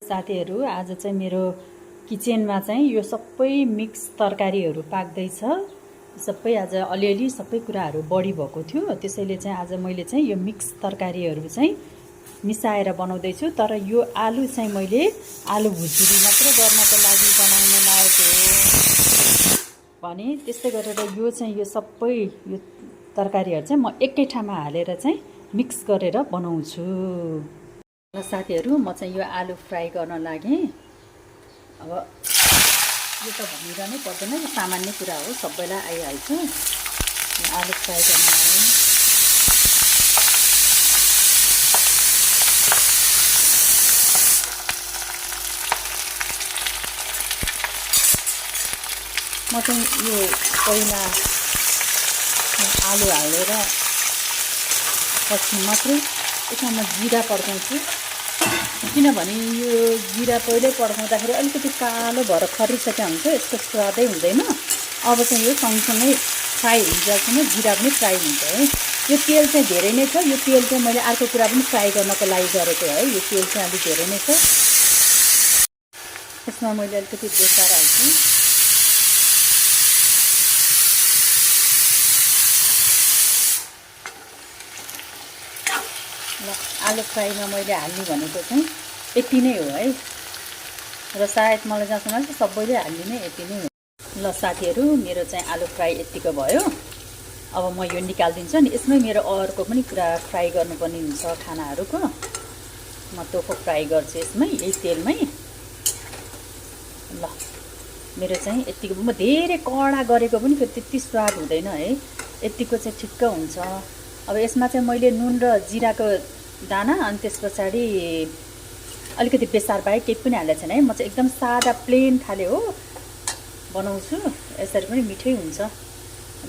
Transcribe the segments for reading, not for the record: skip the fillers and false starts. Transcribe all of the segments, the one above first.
साथीहरु आज चाहिँ मेरो किचनमा चाहिँ यो सबै मिक्स तरकारीहरु पाक्दैछ। सबै आज अलिअलि सबै कुराहरु बढी भएको थियो, त्यसैले चाहिँ आज मैले चाहिँ यो मिक्स तरकारीहरु चाहिँ मिसाएर बनाउँदै छु। तर यो आलु चाहिँ मैले आलु भुजिया मात्र गर्नको लागि बनाउन लागेको हो भने त्यस्तै गरेर यो चाहिँ यो सबै यो तरकारीहरु चाहिँ म एकै ठाउँमा हालेर चाहिँ मिक्स गरेर बनाउँछु। र साथीहरु म चाहिँ यो आलु फ्राई गर्न लागे। अब यो त भनिरहनै पर्दैन, यो सामान्य कुरा हो, सबैलाई आइहाल्छ। आलु फ्राई गर्न लागे। म चाहिँ यो पहिला आलु हालेर पछि मात्रै यसमा जिरा पड्काउँछु, किनभने यो जिरा पहिल्यै पड्काउँदाखेरि अलिकति कालो भएर खरिसकेको हुन्छ, यसको स्वादै हुँदैन। अब चाहिँ यो सँगसँगै फ्राई हुँदासम्म जिरा पनि फ्राई हुन्छ है। यो तेल चाहिँ धेरै नै छ, यो तेल चाहिँ मैले अर्को कुरा पनि फ्राई गर्नको लागि गरेको है। यो तेल चाहिँ अलिक धेरै नै छ। यसमा मैले अलिकति बेसार हाल्छु। आलु फ्राईमा मैले हाल्ने भनेको चाहिँ यति नै हो है, र सायद मलाई जहाँसम्म लाग्छ सबैले हाल्ने यति नै हो। ल साथीहरु, मेरो चाहिँ आलु फ्राई यतिको भयो। अब म यो निकाल्दिन्छु नि। यसमै मेरो अर्को पनि कुरा फ्राई गर्नुपर्ने हुन्छ खानाहरुको। म टोफो फ्राई गर्छु यसमै, यही तेलमै। ल मेरो चाहिँ यतिको, म धेरै कडा गरेको पनि फेरि त्यति स्वाद हुँदैन है, यतिको चाहिँ ठिक्क हुन्छ। अब यसमा चाहिँ मैले नुन र जिराको दाना अनि त्यसपछि अलिकति बेसार बाहेक केही पनि हालेको छैन है। म चाहिँ एकदम सादा प्लेन खाले हो बनाउँछु, यसरी पनि मिठै हुन्छ।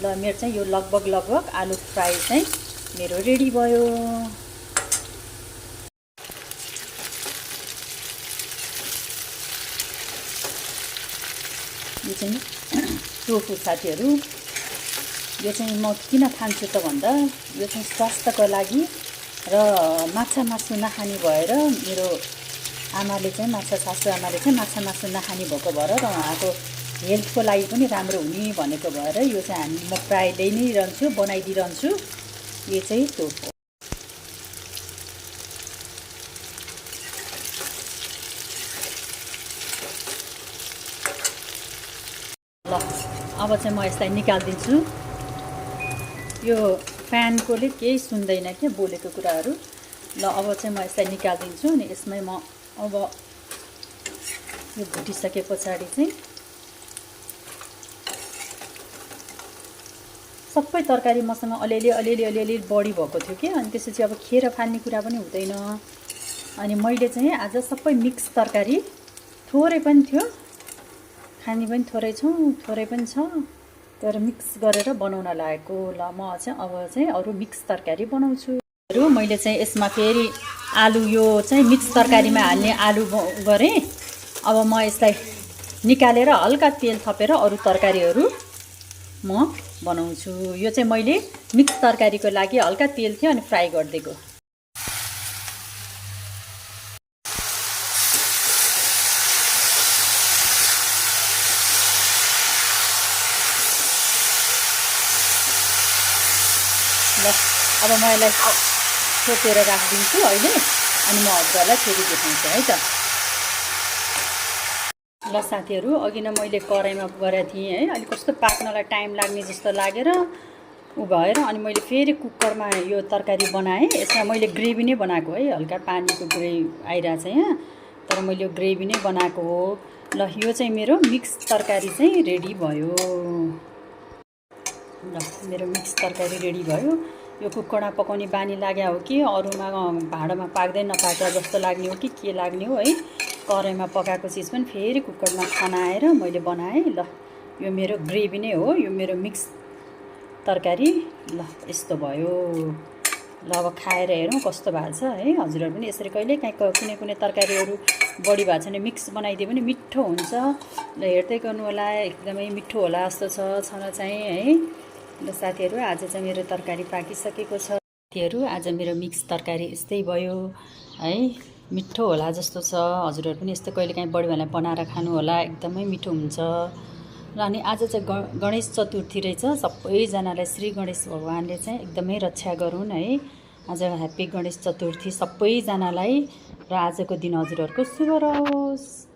ल मेरो चाहिँ यो लगभग आलु फ्राई चाहिँ मेरो रेडी भयो। यो चाहिँ टोफु साथीहरु, यो चाहिँ म किन खान्छु त भन्दा यो चाहिँ स्वास्थ्यको लागि र माछा मासु नखाने भएर मेरो आमाले चाहिँ सासुआमाले चाहिँ माछा मासु नखाने भएको भएर र उहाँको हेल्थको लागि पनि राम्रो हुने भनेको भएर यो चाहिँ म प्राय ल्याइ नै रहन्छु, बनाइदिइरहन्छु। यो चाहिँ टोफु। ल अब चाहिँ म यसलाई निकाल्दिन्छु। यो फ्यानकोले केही सुन्दैन के बोलेको कुराहरू। ल अब चाहिँ म यसलाई निकाल्दिन्छु अनि यसमै म अब यो भुटिसके पछाडि चाहिँ सबै तरकारी मसँग अलिअलि बढी भएको थियो के, अनि त्यसपछि अब खेर फाल्ने कुरा पनि हुँदैन। अनि मैले चाहिँ आज सबै मिक्स तरकारी, थोरै पनि थियो, खाने पनि थोरै पनि छ, तर मिक्स गरेर बनाउन लागेको। ल म चाहिँ अब चाहिँ अरू मिक्स तरकारी बनाउँछु। मैले चाहिँ यसमा फेरि आलु, यो चाहिँ मिक्स तरकारीमा हाल्ने आलु गरेँ। अब म यसलाई निकालेर हल्का तेल थपेर अरू तरकारीहरू म बनाउँछु। यो चाहिँ मैले मिक्स तरकारीको लागि हल्का तेल थियो अनि फ्राई गरिदिएको। ल अब म यसलाई छोपेर राखिदिन्छु अहिले, अनि म हजुरहरूलाई फेरि देखाउँछु है त। ल साथीहरु, अघि नै मैले कराईमा गरेको थिएँ है, अलि कस्तो पाक्नलाई टाइम लाग्ने जस्तो लागेर उ भएर अनि मैले फेरि कुकरमा यो तरकारी बनाएँ। यसमा मैले ग्रेभी नै बनाएको है, हल्का पानीको ग्रेभी आइरहेछ यहाँ, तर मैले यो ग्रेभी नै बनाएको हो। ल यो चाहिँ मेरो मिक्स तरकारी चाहिँ रेडी भयो। ल मेरो मिक्स तरकारी रेडी भयो। यो कुकरमा पकाउने बानी लाग्या हो कि अरूमा भाँडामा पाक्दै नपाक्दा जस्तो लाग्ने हो कि के लाग्ने हो है। कराईमा पकाएको चिज पनि फेरि कुकरमा खनाएर मैले बनाएँ। ल यो मेरो ग्रेभी नै हो, यो मेरो मिक्स तरकारी। ल यस्तो भयो। ल अब खाएर हेरौँ कस्तो भएको छ है। हजुरहरू पनि यसरी कहिलेकाहीँ कुनै तरकारीहरू बढी भएको छ भने मिक्स बनाइदिए पनि मिठो हुन्छ। ल हेर्दै गर्नु होला, एकदमै मिठो होला जस्तो छन चाहिँ है। ल साथीहरु, आज चाहिँ मेरो तरकारी पाकिसकेको छ। साथीहरु, आज मेरो मिक्स तरकारी यस्तै भयो है। मिठो होला जस्तो छ। हजुरहरू पनि यस्तो कहिलेकाहीँ बढी बनाएर खानु होला, एकदमै मिठो हुन्छ। र अनि आज चाहिँ गणेश चतुर्थी रहेछ। सबैजनालाई श्री गणेश भगवानले चाहिँ एकदमै रक्षा गरून् है। आज ह्याप्पी गणेश चतुर्थी सबैजनालाई। र आजको दिन हजुरहरूको शुभ रहोस्।